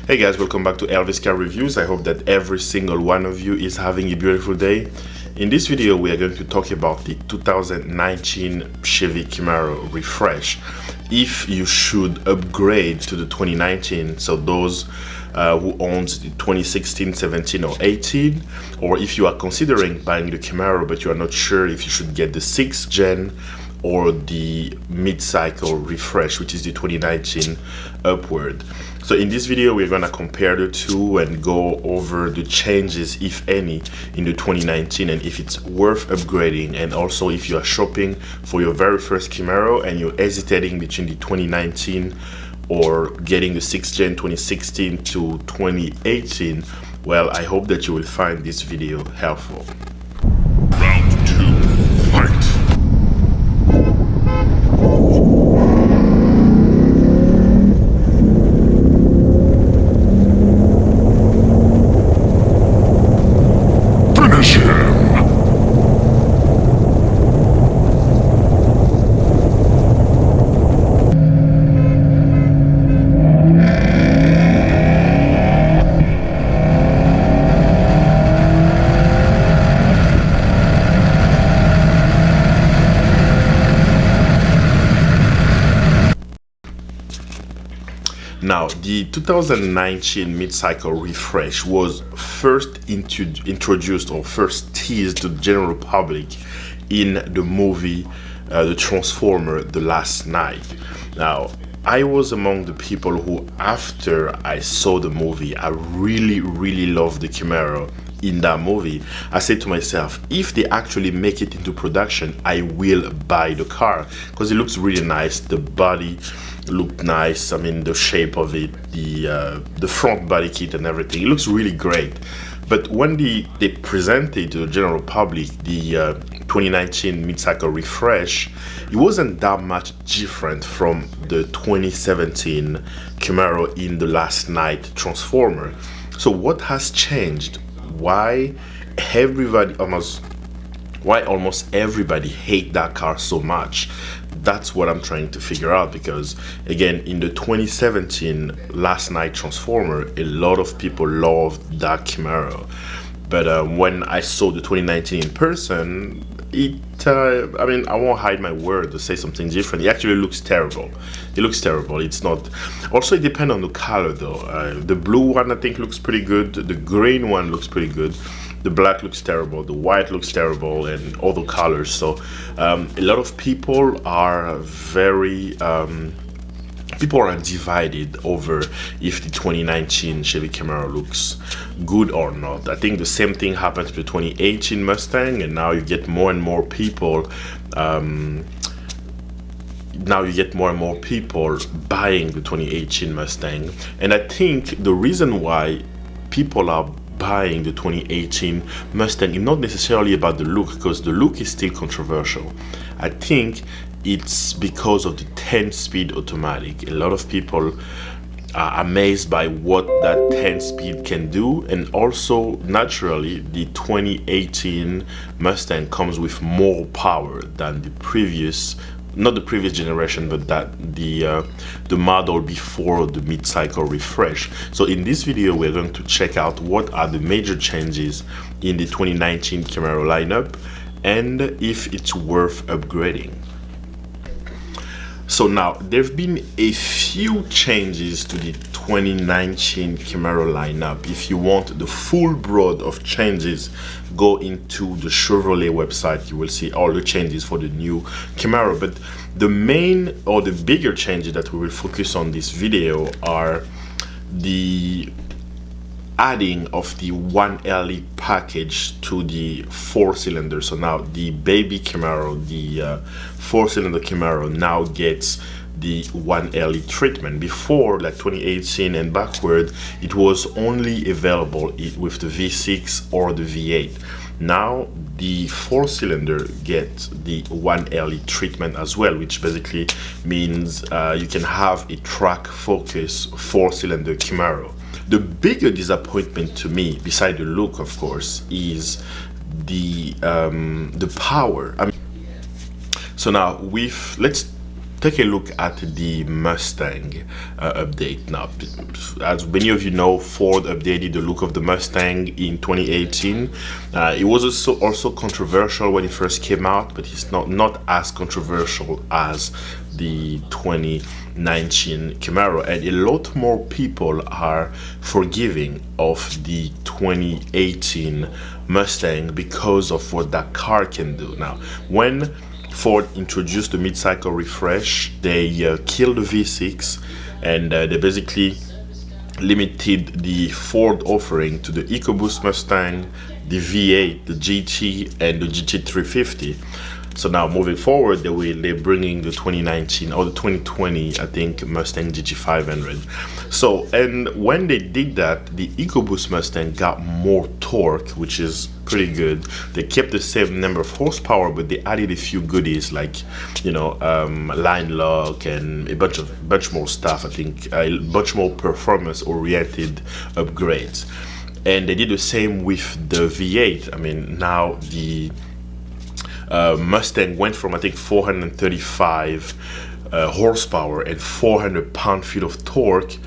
Hey guys, welcome back to Elvis Car Reviews. I hope that every single one of you is having a beautiful day. In this video, we are going to talk about the 2019 Chevy Camaro refresh. If you should upgrade to the 2019, so those who owns the 2016, 17 or 18, or if you are considering buying the Camaro but you are not sure if you should get the 6th gen or the Midcycle refresh, which is the 2019 upward. So in this video, we're gonna compare the two and go over the changes, if any, in the 2019 and if it's worth upgrading, and also if you are shopping for your very first Camaro and you're hesitating between the 2019 or getting the 6th gen 2016 to 2018, well, I hope that you will find this video helpful. Round 2, fight! Finish him! Now, the 2019 Midcycle refresh was first introduced or first teased to the general public in the movie The Transformer, The Last Night. Now, I was among the people who, after I saw the movie, I really loved the Camaro in that movie. I said to myself, if they actually make it into production, I will buy the car because it looks really nice. The body looked nice. I mean, the shape of it, the front body kit and everything, it looks really great. But when they presented to the general public the 2019 Midcycle refresh, it wasn't that much different from the 2017 Camaro in The Last Night Transformer. So what has changed? Why almost everybody hate that car so much? That's what I'm trying to figure out, because again, in the 2017 Last Night Transformer, a lot of people loved that Camaro. But when I saw the 2019 in person, I mean, I won't hide my word to say something different. It actually looks terrible. It looks terrible. It's not. Also, it depends on the color though. The blue one I think looks pretty good. The green one looks pretty good. The black looks terrible. The white looks terrible, and all the colors. So a lot of people are people are divided over if the 2019 Chevy Camaro looks good or not. I think the same thing happened to the 2018 Mustang, and now you get more and more people buying the 2018 Mustang. And I think the reason why people are buying the 2018 Mustang is not necessarily about the look, because the look is still controversial. I think it's because of the 10-speed automatic. A lot of people are amazed by what that 10-speed can do, and also naturally the 2018 Mustang comes with more power than the previous, not the previous generation, but that the model before the Midcycle refresh. So in this video, we're going to check out what are the major changes in the 2019 Camaro lineup and if it's worth upgrading. So now, there have been a few changes to the 2019 Camaro lineup. If you want the full broad of changes, go into the Chevrolet website. You will see all the changes for the new Camaro. But the main or the bigger changes that we will focus on this video are the adding of the 1LE package to the 4-cylinder. So now the baby Camaro, the 4-cylinder Camaro, now gets the 1LE treatment. Before, like 2018 and backward, it was only available with the V6 or the V8. Now the 4-cylinder gets the 1LE treatment as well, which basically means you can have a track focus 4-cylinder Camaro. The bigger disappointment to me, beside the look of course, is the power. I mean, so now let's take a look at the Mustang update. Now, as many of you know, Ford updated the look of the Mustang in 2018. It was also controversial when it first came out, but it's not as controversial as the 2019 Camaro, and a lot more people are forgiving of the 2018 Mustang because of what that car can do. Now, when Ford introduced the mid-cycle refresh, they killed the V6, and they basically limited the Ford offering to the EcoBoost Mustang, the V8, the GT, and the GT350. So now moving forward, they're bringing the 2019 or the 2020, I think, Mustang GT500. So, and when they did that, the EcoBoost Mustang got more torque, which is pretty good. They kept the same number of horsepower, but they added a few goodies like, line lock and a bunch more stuff. I think a bunch more performance-oriented upgrades. And they did the same with the V8. I mean, now the Mustang went from, I think, 435 horsepower and 400 pound-feet of torque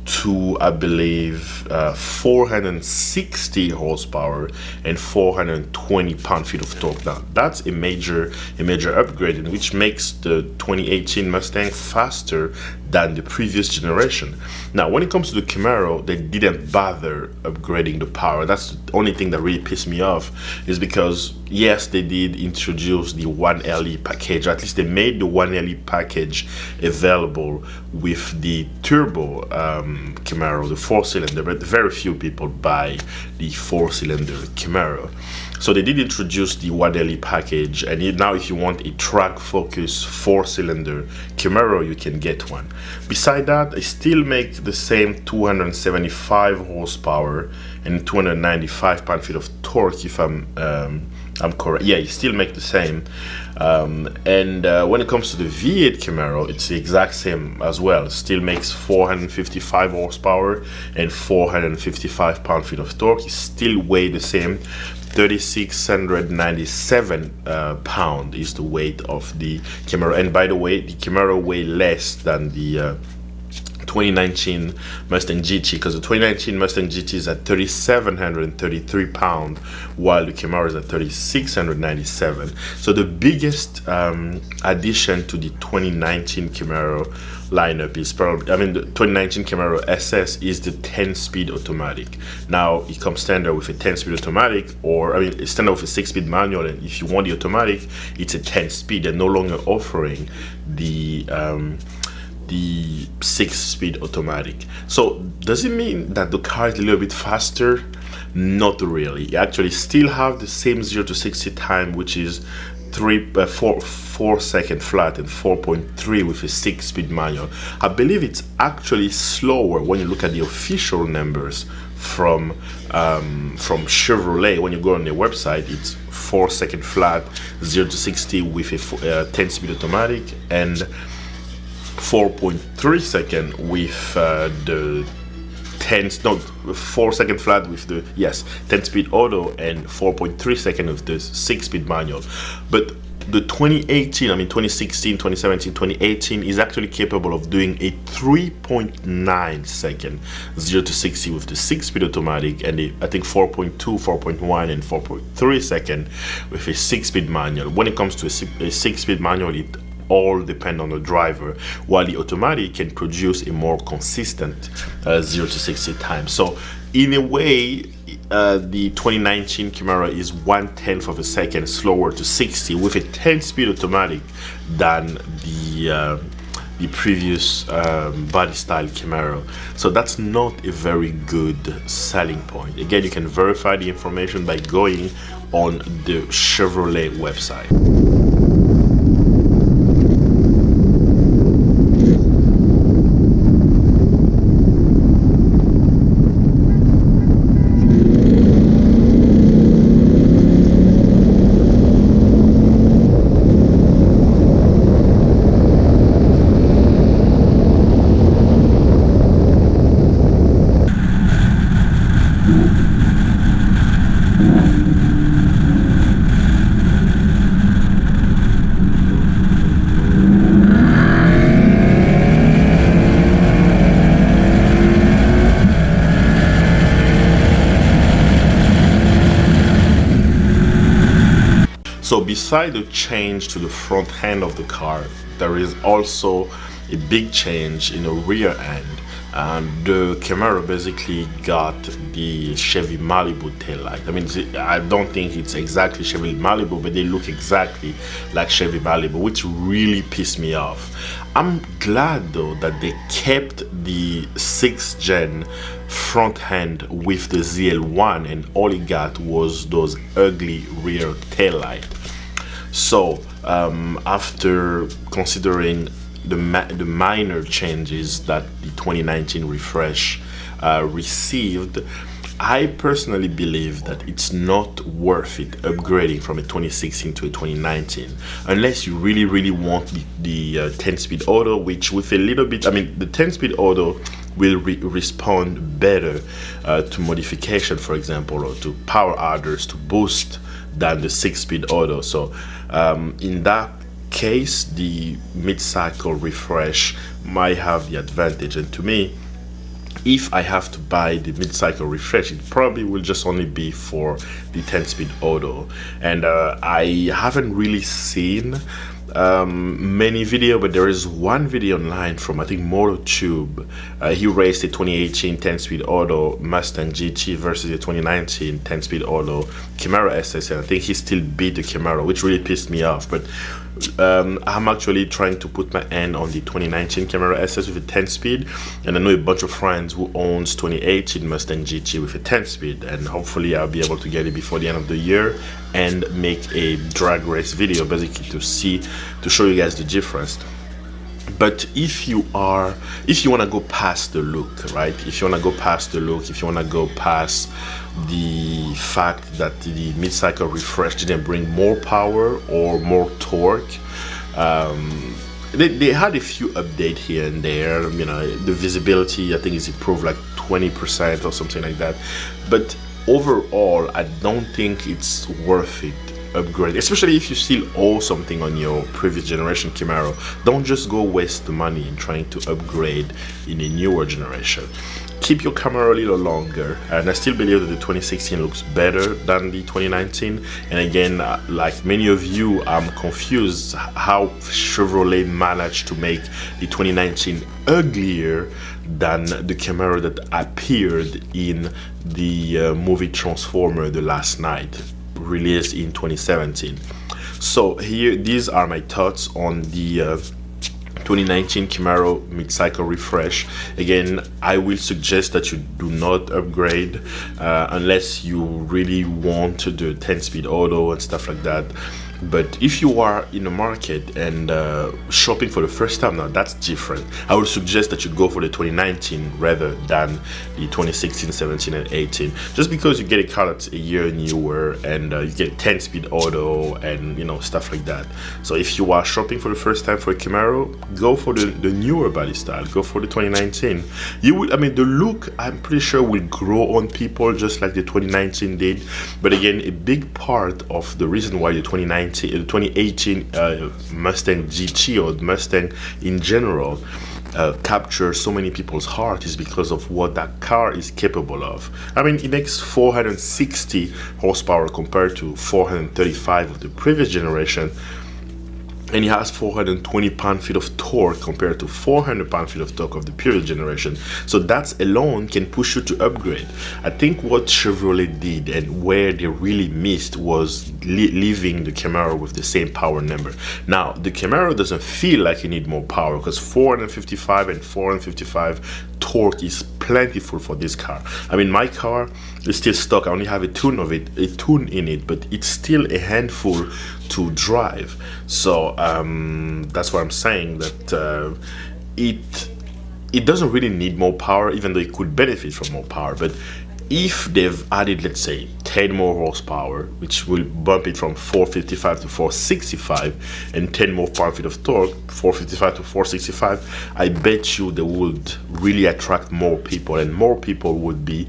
to, I believe, 460 horsepower and 420 pound-feet of torque. Now, that's a major upgrade, and which makes the 2018 Mustang faster than the previous generation. Now, when it comes to the Camaro, they didn't bother upgrading the power. That's the only thing that really pissed me off, is because yes, they did introduce the 1LE package. At least they made the 1LE package available with the turbo Camaro, the 4-cylinder, but very few people buy the 4-cylinder Camaro. So they did introduce the 1LE package, and now if you want a track-focused 4-cylinder Camaro, you can get one. Beside that, I still make the same 275 horsepower and 295 pound-feet of torque, if I'm correct. Yeah, you still make the same. And when it comes to the V8 Camaro, it's the exact same as well. Still makes 455 horsepower and 455 pound-feet of torque. It still weigh the same. 3,697 pound is the weight of the Camaro. And by the way, the Camaro weigh less than the 2019 Mustang GT, because the 2019 Mustang GT is at 3,733 pound, while the Camaro is at 3,697. So the biggest addition to the 2019 Camaro lineup is probably, the 2019 Camaro SS is the 10-speed automatic. Now it comes standard with a 10-speed automatic, or it's standard with a 6-speed manual, and if you want the automatic, it's a 10-speed. They're no longer offering the 6-speed automatic. So does it mean that the car is a little bit faster? Not really. You actually still have the same 0 to 60 time, which is 4 second flat and 4.3 with a 6-speed manual. I believe it's actually slower when you look at the official numbers from Chevrolet. When you go on their website, it's 4 second flat, 0 to 60 with a 10-speed automatic, and 4.3 second with the 4 second flat with the 10-speed auto, and 4.3 second with the 6-speed manual. But the 2016, 2017, 2018 is actually capable of doing a 3.9 second 0 to 60 with the 6-speed automatic, and I think 4.2, 4.1, and 4.3 second with a 6-speed manual. When it comes to a 6-speed manual, it all depend on the driver, while the automatic can produce a more consistent 0 to 60 time. So in a way, the 2019 Camaro is 1/10 of a second slower to 60 with a 10-speed automatic than the previous body style Camaro. So that's not a very good selling point. Again, you can verify the information by going on the Chevrolet website. So beside the change to the front end of the car, there is also a big change in the rear end. The Camaro basically got the Chevy Malibu taillight. I mean, I don't think it's exactly Chevy Malibu, but they look exactly like Chevy Malibu, which really pissed me off. I'm glad though that they kept the 6th gen front end with the ZL1, and all it got was those ugly rear taillight. So after considering the minor changes that the 2019 refresh received, I personally believe that it's not worth it upgrading from a 2016 to a 2019 unless you really want the 10-speed auto, which with a little bit, I mean, the 10-speed auto will respond better to modification, for example, or to power adders to boost than the 6-speed auto. So in that case, the mid-cycle refresh might have the advantage. And to me, if I have to buy the mid-cycle refresh, it probably will just only be for the 10-speed auto. And I haven't really seen many video, but there is one video online from, I think, MotoTube. He raced a 2018 10-speed auto Mustang GT versus a 2019 10-speed auto Camaro SS, and I think he still beat the Camaro, which really pissed me off. But I'm actually trying to put my hand on the 2019 Camaro SS with a 10-speed, and I know a bunch of friends who owns 2018 Mustang GT with a 10-speed, and hopefully I'll be able to get it before the end of the year and make a drag race video basically to show you guys the difference. But if you want to go past the look, right? If you want to go past the look, if you want to go past the fact that the mid-cycle refresh didn't bring more power or more torque, they had a few updates here and there. You know, the visibility I think is improved like 20% or something like that. But overall, I don't think it's worth it upgrade, especially if you still owe something on your previous generation Camaro. Don't just go waste the money in trying to upgrade in a newer generation. Keep your Camaro a little longer, and I still believe that the 2016 looks better than the 2019. And again, like many of you, I'm confused how Chevrolet managed to make the 2019 uglier than the Camaro that appeared in the movie Transformer The Last Night, released in 2017. So here, these are my thoughts on the 2019 Camaro mid-cycle refresh. Again, I will suggest that you do not upgrade unless you really want the 10-speed auto and stuff like that. But if you are in the market and shopping for the first time, now that's different. I would suggest that you go for the 2019 rather than the 2016, 17, and 18. Just because you get a car that's a year newer and you get 10-speed auto and stuff like that. So if you are shopping for the first time for a Camaro, go for the newer body style. Go for the 2019. You will, I mean, the look, I'm pretty sure will grow on people just like the 2019 did. But again, a big part of the reason why the 2018 Mustang GT or Mustang in general captures so many people's heart is because of what that car is capable of. I mean, it makes 460 horsepower compared to 435 of the previous generation, and it has 420 pound-feet of torque compared to 400 pound-feet of torque of the previous generation. So that alone can push you to upgrade. I think what Chevrolet did and where they really missed was leaving the Camaro with the same power number. Now, the Camaro doesn't feel like you need more power because 455 and 455 torque is plentiful for this car. I mean, my car is still stock. I only have a tune in it, but it's still a handful to drive. So that's why I'm saying that it doesn't really need more power, even though it could benefit from more power. But if they've added, let's say, 10 more horsepower, which will bump it from 455 to 465, and 10 more pound-feet of torque, 455 to 465, I bet you they would really attract more people, and more people would be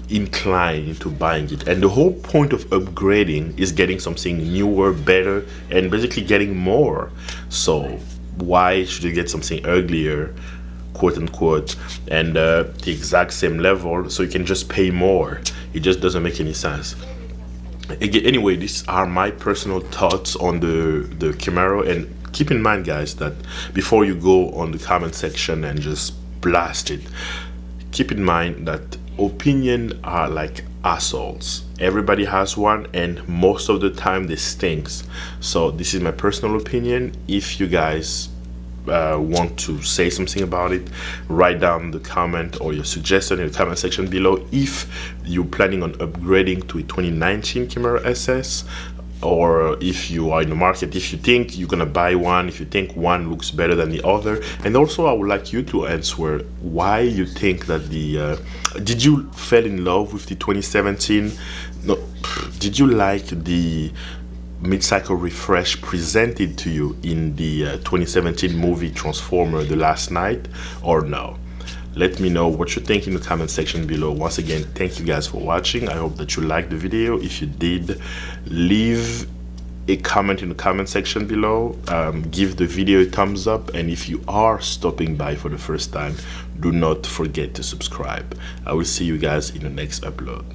inclined into buying it. And the whole point of upgrading is getting something newer, better, and basically getting more. So why should you get something uglier, quote unquote, and the exact same level so you can just pay more? It just doesn't make any sense. again, anyway, these are my personal thoughts on the Camaro. And keep in mind, guys, that before you go on the comment section and just blast it, keep in mind that opinion are like assholes. Everybody has one, and most of the time they stinks. So this is my personal opinion. If you guys want to say something about it, write down the comment or your suggestion in the comment section below. If you're planning on upgrading to a 2019 Camaro SS, or if you are in the market, if you think you're gonna buy one, if you think one looks better than the other. And also I would like you to answer why you think that the did you fell in love with the 2017, no, did you like the Midcycle refresh presented to you in the 2017 movie Transformer The Last Night, or no? Let me know what you think in the comment section below. Once again, thank you guys for watching. I hope that you liked the video. If you did, leave a comment in the comment section below. Give the video a thumbs up, and if you are stopping by for the first time, do not forget to subscribe. I will see you guys in the next upload.